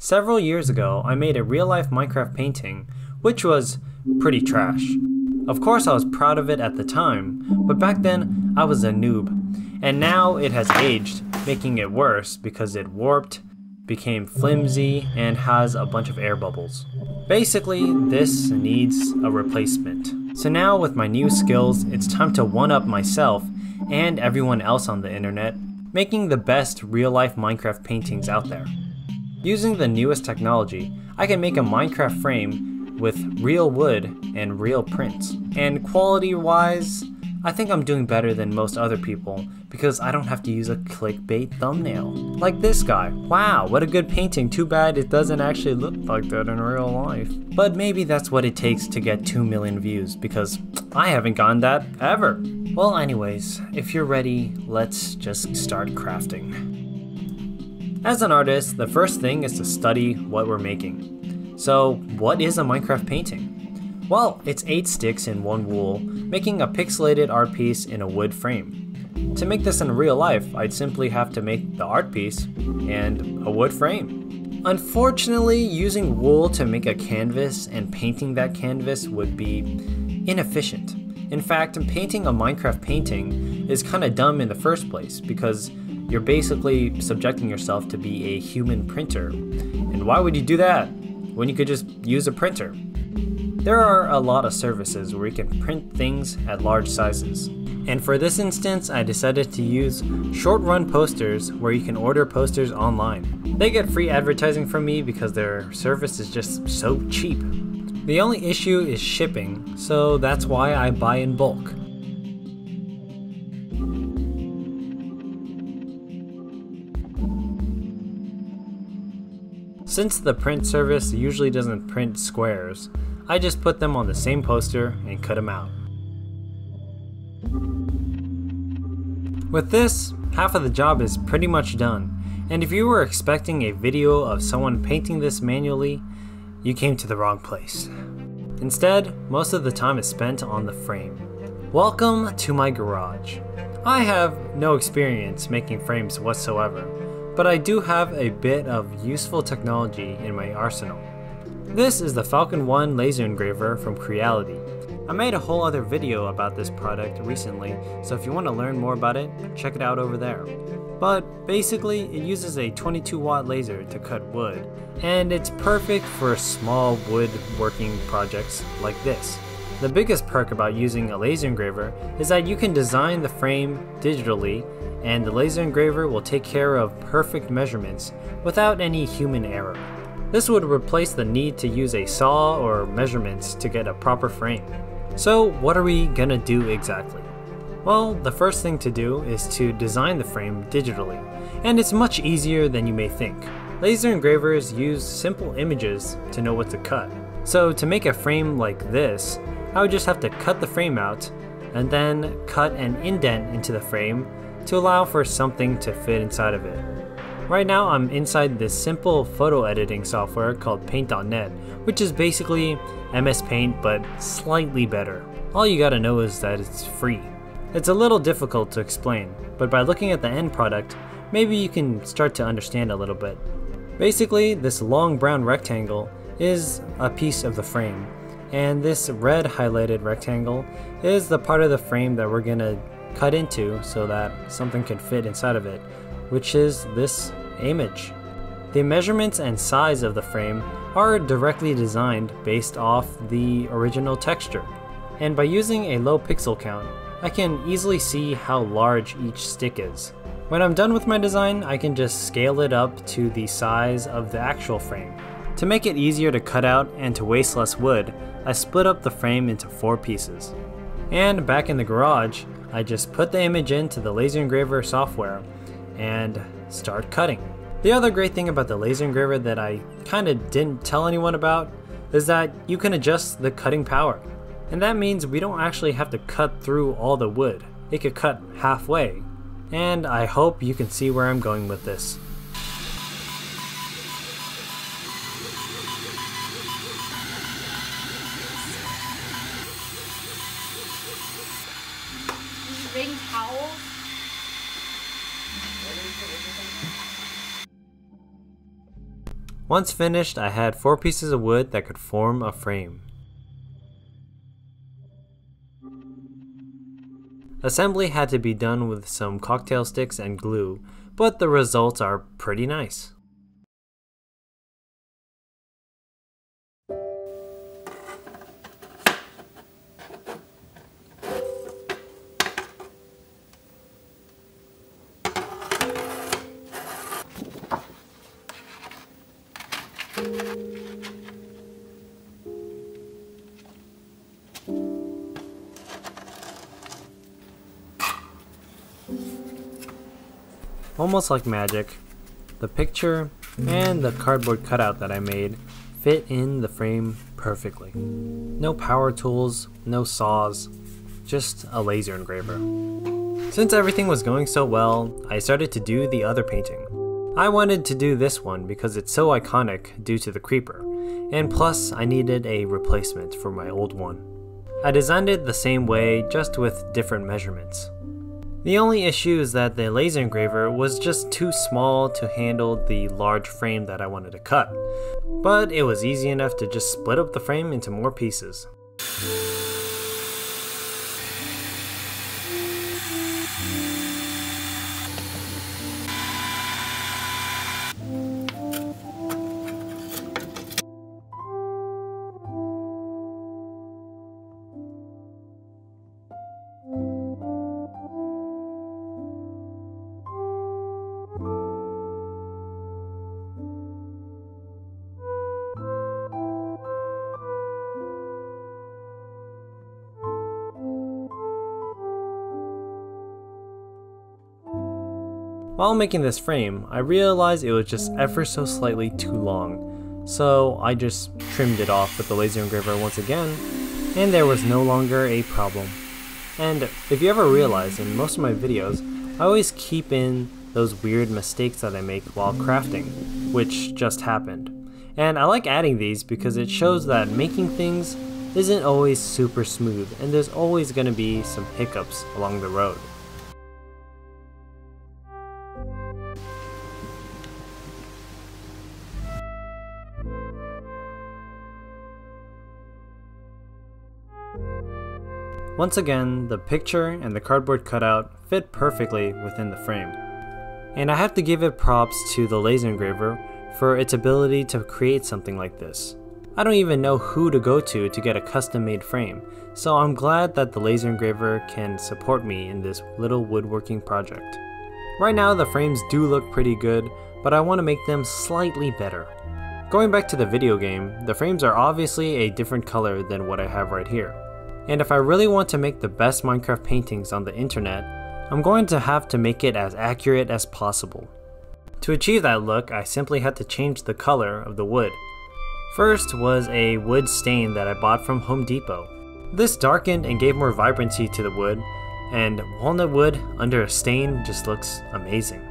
Several years ago, I made a real-life Minecraft painting, which was pretty trash. Of course I was proud of it at the time, but back then I was a noob. And now it has aged, making it worse because it warped, became flimsy, and has a bunch of air bubbles. Basically, this needs a replacement. So now with my new skills, it's time to one-up myself and everyone else on the internet, making the best real-life Minecraft paintings out there. Using the newest technology, I can make a Minecraft frame with real wood and real prints. And quality-wise, I think I'm doing better than most other people because I don't have to use a clickbait thumbnail. Like this guy. Wow, what a good painting. Too bad it doesn't actually look like that in real life. But maybe that's what it takes to get 2 million views because I haven't gotten that ever. Well, anyways, if you're ready, let's just start crafting. As an artist, the first thing is to study what we're making. So, what is a Minecraft painting? Well, it's 8 sticks in 1 wool, making a pixelated art piece in a wood frame. To make this in real life, I'd simply have to make the art piece and a wood frame. Unfortunately, using wool to make a canvas and painting that canvas would be inefficient. In fact, painting a Minecraft painting is kinda dumb in the first place because you're basically subjecting yourself to be a human printer. And why would you do that when you could just use a printer? There are a lot of services where you can print things at large sizes. And for this instance, I decided to use short-run posters where you can order posters online. They get free advertising from me because their service is just so cheap. The only issue is shipping, so that's why I buy in bulk. Since the print service usually doesn't print squares, I just put them on the same poster and cut them out. With this, half of the job is pretty much done, and if you were expecting a video of someone painting this manually, you came to the wrong place. Instead, most of the time is spent on the frame. Welcome to my garage. I have no experience making frames whatsoever, but I do have a bit of useful technology in my arsenal. This is the Falcon 1 laser engraver from Creality. I made a whole other video about this product recently, so if you want to learn more about it, check it out over there. But basically, it uses a 22-watt laser to cut wood, and it's perfect for small woodworking projects like this. The biggest perk about using a laser engraver is that you can design the frame digitally, and the laser engraver will take care of perfect measurements without any human error. This would replace the need to use a saw or measurements to get a proper frame. So what are we gonna do exactly? Well, the first thing to do is to design the frame digitally, and it's much easier than you may think. Laser engravers use simple images to know what to cut. So to make a frame like this, I would just have to cut the frame out and then cut an indent into the frame to allow for something to fit inside of it. Right now I'm inside this simple photo editing software called Paint.net, which is basically MS Paint but slightly better. All you gotta know is that it's free. It's a little difficult to explain, but by looking at the end product, maybe you can start to understand a little bit. Basically, this long brown rectangle is a piece of the frame, and this red highlighted rectangle is the part of the frame that we're gonna cut into so that something can fit inside of it, which is this image. The measurements and size of the frame are directly designed based off the original texture, and by using a low pixel count, I can easily see how large each stick is. When I'm done with my design, I can just scale it up to the size of the actual frame. To make it easier to cut out and to waste less wood, I split up the frame into 4 pieces. And back in the garage, I just put the image into the laser engraver software and start cutting. The other great thing about the laser engraver that I kinda didn't tell anyone about is that you can adjust the cutting power. And that means we don't actually have to cut through all the wood. It could cut halfway. And I hope you can see where I'm going with this. Bring towels. Once finished, I had 4 pieces of wood that could form a frame. Assembly had to be done with some cocktail sticks and glue, but the results are pretty nice. Almost like magic, the picture and the cardboard cutout that I made fit in the frame perfectly. No power tools, no saws, just a laser engraver. Since everything was going so well, I started to do the other painting. I wanted to do this one because it's so iconic due to the creeper, and plus I needed a replacement for my old one. I designed it the same way, just with different measurements. The only issue is that the laser engraver was just too small to handle the large frame that I wanted to cut, but it was easy enough to just split up the frame into more pieces. While making this frame, I realized it was just ever so slightly too long, so I just trimmed it off with the laser engraver once again, and there was no longer a problem. And if you ever realize, in most of my videos, I always keep in those weird mistakes that I make while crafting, which just happened. And I like adding these because it shows that making things isn't always super smooth, and there's always going to be some hiccups along the road. Once again, the picture and the cardboard cutout fit perfectly within the frame. And I have to give it props to the laser engraver for its ability to create something like this. I don't even know who to go to get a custom made frame, so I'm glad that the laser engraver can support me in this little woodworking project. Right now the frames do look pretty good, but I want to make them slightly better. Going back to the video game, the frames are obviously a different color than what I have right here. And if I really want to make the best Minecraft paintings on the internet, I'm going to have to make it as accurate as possible. To achieve that look, I simply had to change the color of the wood. First was a wood stain that I bought from Home Depot. This darkened and gave more vibrancy to the wood, and walnut wood under a stain just looks amazing.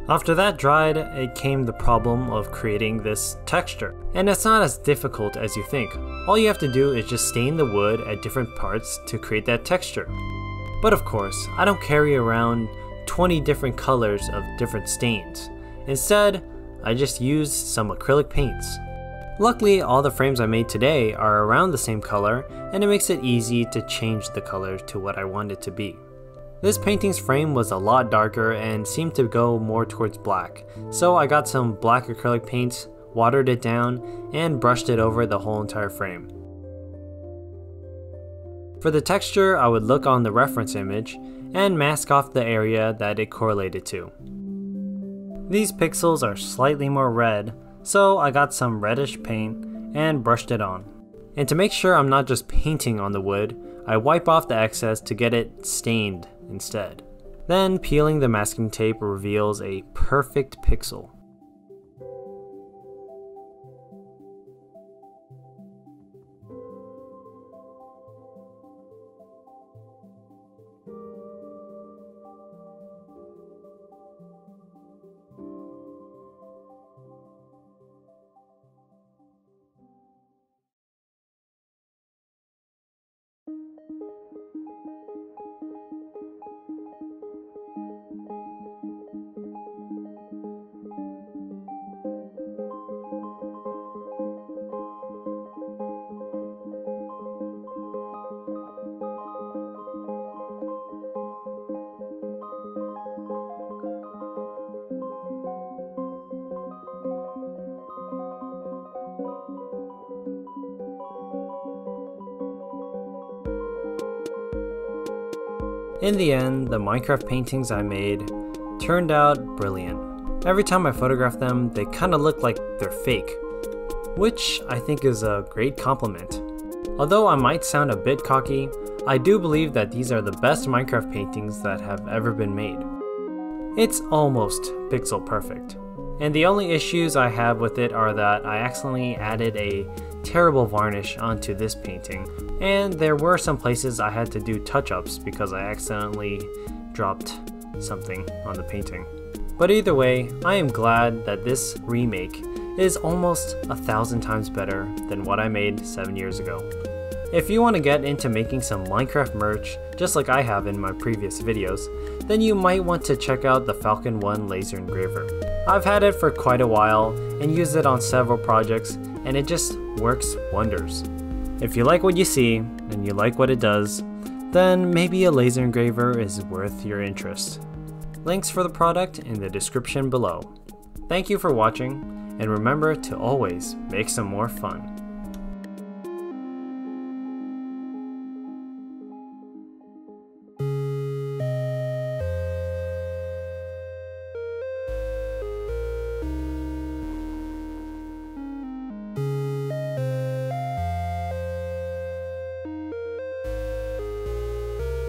After that dried, it came the problem of creating this texture. And it's not as difficult as you think. All you have to do is just stain the wood at different parts to create that texture. But of course, I don't carry around 20 different colors of different stains. Instead, I just used some acrylic paints. Luckily, all the frames I made today are around the same color, and it makes it easy to change the color to what I want it to be. This painting's frame was a lot darker and seemed to go more towards black, so I got some black acrylic paints, watered it down, and brushed it over the whole entire frame. For the texture, I would look on the reference image and mask off the area that it correlated to. These pixels are slightly more red, so I got some reddish paint and brushed it on. And to make sure I'm not just painting on the wood, I wipe off the excess to get it stained instead. Then peeling the masking tape reveals a perfect pixel. In the end, the Minecraft paintings I made turned out brilliant. Every time I photograph them, they kinda look like they're fake, which I think is a great compliment. Although I might sound a bit cocky, I do believe that these are the best Minecraft paintings that have ever been made. It's almost pixel perfect, and the only issues I have with it are that I accidentally added a terrible varnish onto this painting, and there were some places I had to do touch-ups because I accidentally dropped something on the painting. But either way, I am glad that this remake is almost 1,000 times better than what I made 7 years ago. If you want to get into making some Minecraft merch, just like I have in my previous videos, then you might want to check out the Falcon 1 laser engraver. I've had it for quite a while and used it on several projects, and it just works wonders. If you like what you see and you like what it does, then maybe a laser engraver is worth your interest. Links for the product in the description below. Thank you for watching, and remember to always make some more fun.